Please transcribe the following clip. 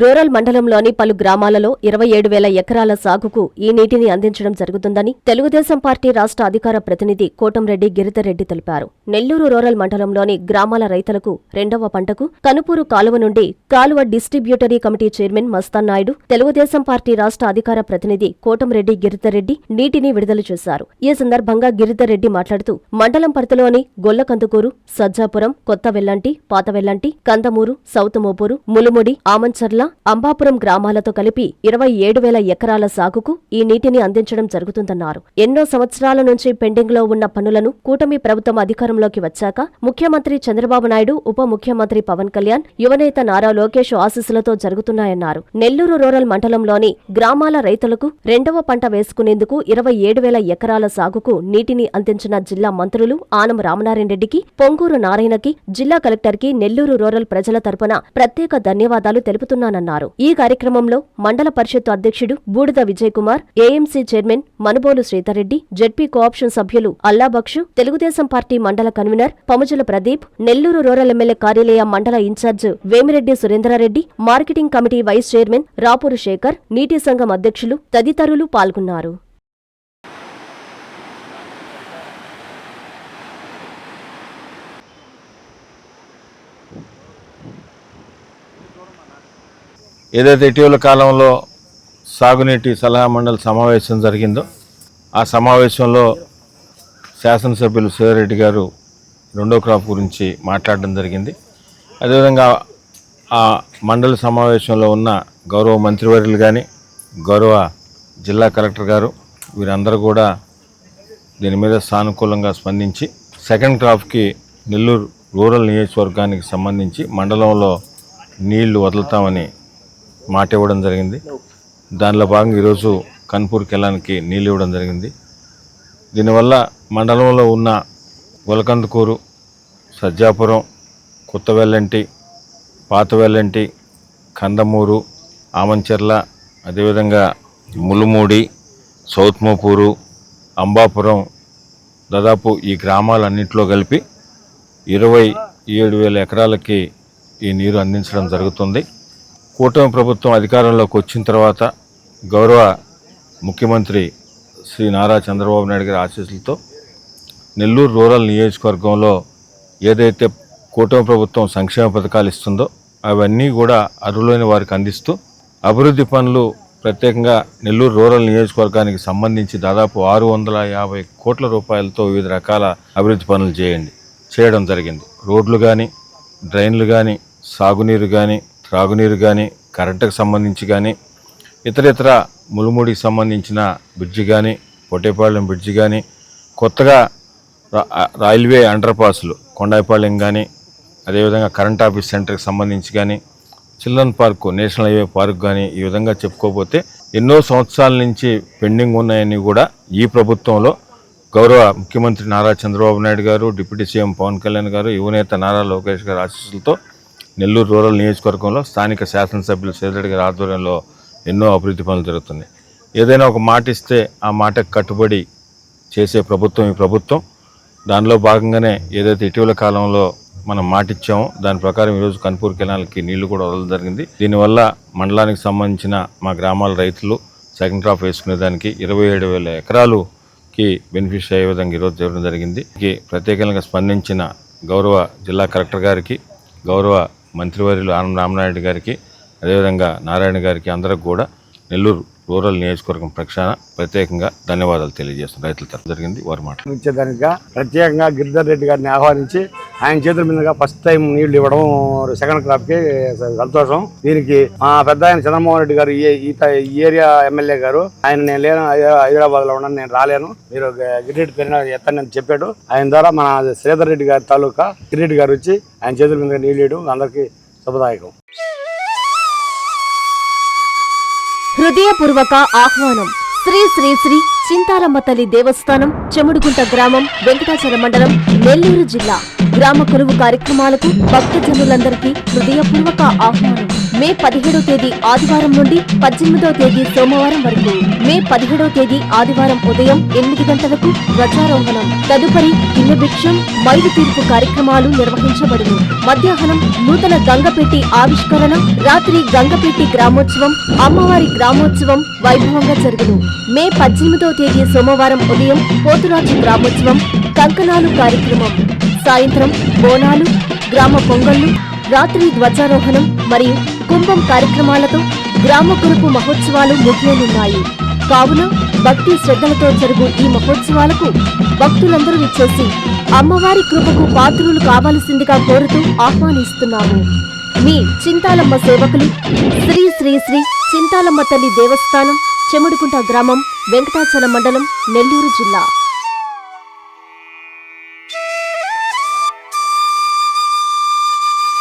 Rural మండలంలోని పలు గ్రామాలలో 27,000 ఎకరాల సాగుకు ఈ నీటిని అందించడం జరుగుతుందని తెలుగుదేశం పార్టీ రాష్ట్ర అధికార ప్రతినిధి కోటంరెడ్డి గిరిధర్రెడ్డి తెలిపారు. నెల్లూరు రూరల్ మండలంలోని గ్రామాల రైతులకు రెండవ పంటకు కనుపూరు కాలువ నుండి కాలువ distributary committee chairman Mastan Naidu, Telugu Desam party రాష్ట్ర అధికార ప్రతినిధి కోటంరెడ్డి గిరిధర్రెడ్డి నీటిని విడుదల చేశారు. ఈ సందర్భంగా గిరిధర్రెడ్డి మాట్లాడుతూ మండలం పరిధిలోని గొల్లకందుకూరు, సజ్జాపురం, కొత్త వెల్లంటి, పాత వెల్లంటి, కందమూరు, సౌత్ మోపూరు, ములుముడి, ఆమంచర్ల, అంబాపురం గ్రామాలతో కలిపి 27,000 ఎకరాల సాగుకు ఈ నీటిని అందించడం జరుగుతుందన్నారు. ఎన్నో సంవత్సరాల నుంచి పెండింగ్ లో ఉన్న పనులను కూటమి ప్రభుత్వం అధికారంలోకి వచ్చాక ముఖ్యమంత్రి చంద్రబాబు నాయుడు, ఉప ముఖ్యమంత్రి పవన్ కళ్యాణ్, యువనేత నారా లోకేష్ ఆశీస్సులతో జరుగుతున్నాయన్నారు. నెల్లూరు రూరల్ మండలంలోని గ్రామాల రైతులకు రెండవ పంట వేసుకునేందుకు 27,000 ఎకరాల సాగుకు నీటిని అందించిన జిల్లా మంత్రులు ఆనం రామనారాయణ రెడ్డికి, పొంగూరు నారాయణకి, జిల్లా కలెక్టర్కి నెల్లూరు రూరల్ ప్రజల తరపున ప్రత్యేక ధన్యవాదాలు తెలుపుతున్నానన్నారు. ఈ కార్యక్రమంలో మండల పరిషత్తు అధ్యక్షుడు Budida Vijay Kumar, AMC chairman Manubolu Sridhar Reddy, ZP cooption సభ్యులు అల్లాబక్షు, తెలుగుదేశం పార్టీ మండల convener Pamujula Pradeep, Nellore rural MLA కార్యాలయ మండల incharge Vemireddy Surendra Reddy, marketing committee vice chairman Rapur Sekhar, నీటి సంఘం అధ్యక్షులు తదితరులు పాల్గొన్నారు. ఏదైతే ఇటీవల కాలంలో సాగునీటి సలహా మండలి సమావేశం జరిగిందో ఆ సమావేశంలో శాసనసభ్యులు శ్రీధర్రెడ్డి గారు రెండో క్రాప్ గురించి మాట్లాడడం జరిగింది. అదేవిధంగా ఆ మండలి సమావేశంలో ఉన్న గౌరవ మంత్రివర్యులు కానీ, గౌరవ జిల్లా కలెక్టర్ గారు వీరందరూ కూడా దీని మీద సానుకూలంగా స్పందించి సెకండ్ క్రాప్కి నెల్లూరు రూరల్ నియోజకవర్గానికి సంబంధించి మండలంలో నీళ్లు వదులుతామని మాట ఇవ్వడం జరిగింది. దానిలో భాగంగా ఈరోజు కన్పూర్కి వెళ్ళడానికి నీళ్ళు ఇవ్వడం జరిగింది. దీనివల్ల మండలంలో ఉన్న గొలకందుకూరు, సజ్జాపురం, కొత్త వెల్లంటి, పాత వెల్లంటి, కందమూరు, ఆమంచెర్ల, అదేవిధంగా ములుమూడి, సౌత్ మోపూరు, అంబాపురం దాదాపు ఈ గ్రామాలన్నింటిలో కలిపి 27,000 ఎకరాలకి ఈ నీరు అందించడం జరుగుతుంది. కూటమి ప్రభుత్వం అధికారంలోకి వచ్చిన తర్వాత గౌరవ ముఖ్యమంత్రి శ్రీ నారా చంద్రబాబు నాయుడు గారి ఆశీస్సులతో నెల్లూరు రూరల్ నియోజకవర్గంలో ఏదైతే కూటమి ప్రభుత్వం సంక్షేమ పథకాలు ఇస్తుందో అవన్నీ కూడా అర్హులైన వారికి అందిస్తూ అభివృద్ధి పనులు ప్రత్యేకంగా నెల్లూరు రూరల్ నియోజకవర్గానికి సంబంధించి దాదాపు 650 కోట్ల రూపాయలతో వివిధ రకాల అభివృద్ధి పనులు చేయడం జరిగింది. రోడ్లు కానీ, డ్రైన్లు కానీ, సాగునీరు కానీ, త్రాగునీరు కానీ, కరెంటుకు సంబంధించి కానీ, ఇతర ములుముడికి సంబంధించిన బ్రిడ్జి కానీ, పొట్టేపాళెం బ్రిడ్జి కానీ, కొత్తగా రైల్వే అండర్పాస్లు కొండాయిపాళెం కానీ, అదేవిధంగా కరెంట్ ఆఫీస్ సెంటర్కి సంబంధించి కానీ, children park, national highway park కానీ, ఈ విధంగా చెప్పుకోకపోతే ఎన్నో సంవత్సరాల నుంచి పెండింగ్ ఉన్నాయని కూడా ఈ ప్రభుత్వంలో గౌరవ ముఖ్యమంత్రి నారా చంద్రబాబు నాయుడు గారు, డిప్యూటీ సీఎం పవన్ కళ్యాణ్ గారు, యువనేత నారా లోకేష్ గారి ఆశీస్సులతో నెల్లూరు రూరల్ నియోజకవర్గంలో స్థానిక శాసనసభ్యులు శ్రీధర్రెడ్డి గారి ఆధ్వర్యంలో ఎన్నో అభివృద్ధి పనులు జరుగుతున్నాయి. ఏదైనా ఒక మాట ఇస్తే ఆ మాటకు కట్టుబడి చేసే ప్రభుత్వం ఈ ప్రభుత్వం. దానిలో భాగంగానే ఏదైతే ఇటీవల కాలంలో మనం మాట ఇచ్చామో దాని ప్రకారం ఈరోజు కన్పూర్ కెనాల్కి నీళ్లు కూడా వదలడం జరిగింది. దీనివల్ల మండలానికి సంబంధించిన మా గ్రామాల రైతులు సెకండ్ క్రాప్ వేసుకునేదానికి 27,000 ఎకరాలుకి బెనిఫిష్ అయ్యే విధంగా ఈరోజు జరగడం జరిగింది. ప్రత్యేకంగా స్పందించిన గౌరవ జిల్లా కలెక్టర్ గారికి, గౌరవ మంత్రివర్యులు ఆనం రామనాయుడు గారికి, అదేవిధంగా నారాయణ గారికి అందరికి కూడా నెల్లూరు రూరల్ నియోజకవర్గం పక్షాన ప్రత్యేకంగా ధన్యవాదాలు తెలియజేస్తున్నారు. రైతుల తరఫు జరిగింది వారి మాట ఇచ్చేదానిగా ప్రత్యేకంగా గిరిధర్రెడ్డి గారిని ఆహ్వానించి ఆయన చేతుల మీదుగా ఫస్ట్ టైం నీళ్లు ఇవ్వడం సెకండ్ క్రాప్కి సంతోషం. దీనికి మా పెద్ద ఆయన చంద్రమోహన్ రెడ్డి గారు ఈ ఏరియా ఎమ్మెల్యే గారు ఆయన నేను లేను, హైదరాబాద్ లో ఉన్నాను, నేను రాలేను, మీరు గిరిరెడ్డి పేరున ఎత్తని చెప్పాడు. ఆయన ద్వారా మన శ్రీధర్రెడ్డి గారి తాలూకా గిరిరెడ్డి గారు వచ్చి ఆయన చేతుల మీదుగా నీళ్లు ఇవ్వడం అందరికీ శుభదాయకం. హృదయపూర్వక ఆహ్వానం. శ్రీ శ్రీ శ్రీ చింతారమ్మ తల్లి దేవస్థానం, చెముడుగుంట గ్రామం, వెంకటాచల మండలం, నెల్లూరు జిల్లా. గ్రామ కొలువు కార్యక్రమాలకు భక్తజనులందరికీ హృదయపూర్వక ఆహ్వానం. మే 17వ తేదీ ఆదివారం నుండి 18వ తేదీ సోమవారం వరకు. మే 17వ తేదీ ఆదివారం ఉదయం 8 గంటలకు ధ్వజారోహణం. తదుపరి గిన్నెభిక్షం, మైలు తీర్పు కార్యక్రమాలు నిర్వహించబడును. మధ్యాహ్నం నూతన గంగపెట్టి ఆవిష్కరణ, రాత్రి గంగపెట్టి గ్రామోత్సవం, అమ్మవారి గ్రామోత్సవం వైభవంగా జరుగును. మే 18వ తేదీ సోమవారం ఉదయం పోతురాజు గ్రామోత్సవం, కంకణాలు కార్యక్రమం. సాయంత్రం బోనాలు, గ్రామ పొంగళ్లు, రాత్రి ధ్వజారోహణం మరియు కుంభం కార్యక్రమాలతో గ్రామ కురుపు మహోత్సవాలు ముగియనున్నాయి. కావున భక్తి శ్రద్ధలతో జరుగు ఈ మహోత్సవాలకు భక్తులందరూ విచ్చేసి అమ్మవారి కృపకు పాత్రులు కావాల్సిందిగా కోరుతూ ఆహ్వానిస్తున్నాము. మీ చింతాలమ్మ సేవకులు శ్రీ శ్రీ శ్రీ చింతాలమ్మ తల్లి దేవస్థానం, చెముడుకుంట గ్రామం, వెంకటాచలం మండలం, నెల్లూరు జిల్లా.